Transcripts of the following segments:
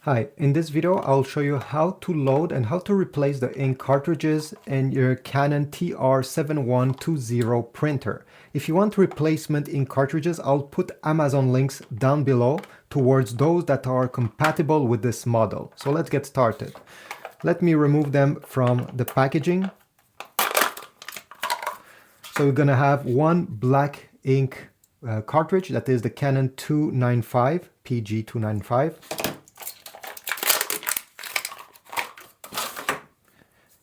Hi, in this video I'll show you how to load and how to replace the ink cartridges in your Canon TR7120 printer. If you want replacement ink cartridges, I'll put Amazon links down below towards those that are compatible with this model. So let's get started. Let me remove them from the packaging. So we're gonna have one black ink cartridge, that is the Canon 295, PG295.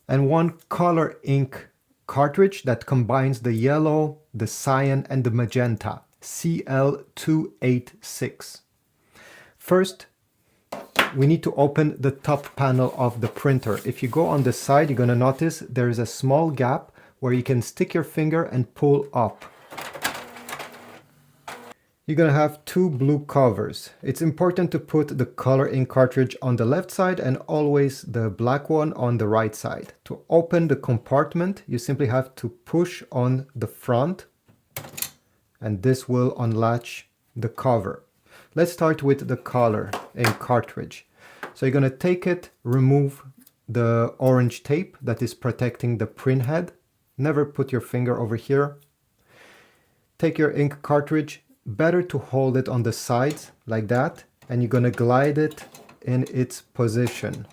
And one color ink cartridge that combines the yellow, the cyan, and the magenta, CL286. First, we need to open the top panel of the printer. If you go on the side, you're gonna notice there is a small gap where you can stick your finger and pull up. You're gonna have two blue covers. It's important to put the color ink cartridge on the left side and always the black one on the right side. To open the compartment, you simply have to push on the front and this will unlatch the cover. Let's start with the color ink cartridge. So you're gonna take it, remove the orange tape that is protecting the print head. Never put your finger over here. Take your ink cartridge. Better to hold it on the sides like that, and you're gonna glide it in its position.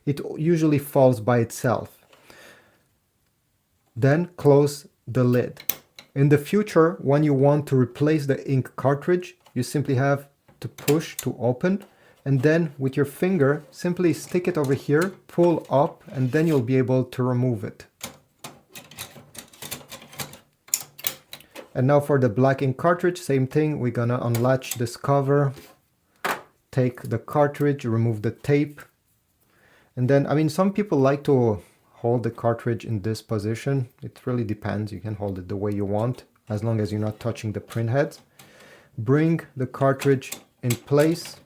It usually falls by itself. Then close the lid. In the future, when you want to replace the ink cartridge, you simply have to push to open, and then with your finger, simply stick it over here, pull up, and then you'll be able to remove it. And now for the black ink cartridge, same thing. We're gonna unlatch this cover, take the cartridge, remove the tape. And then, some people like to hold the cartridge in this position. It really depends. You can hold it the way you want, as long as you're not touching the print heads. Bring the cartridge in place.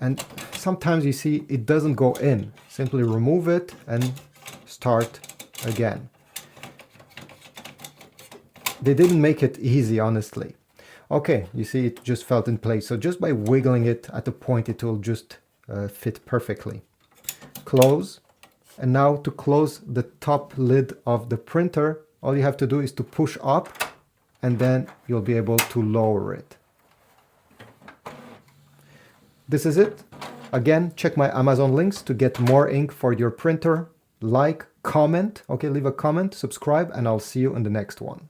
And sometimes you see it doesn't go in. Simply remove it and start again. They didn't make it easy, honestly. Okay, you see it just felt in place. So just by wiggling it at a point, it will just fit perfectly. Close. And now to close the top lid of the printer, all you have to do is to push up and then you'll be able to lower it. This is it. Again, check my Amazon links to get more ink for your printer. Like, comment, okay, leave a comment, subscribe, and I'll see you in the next one.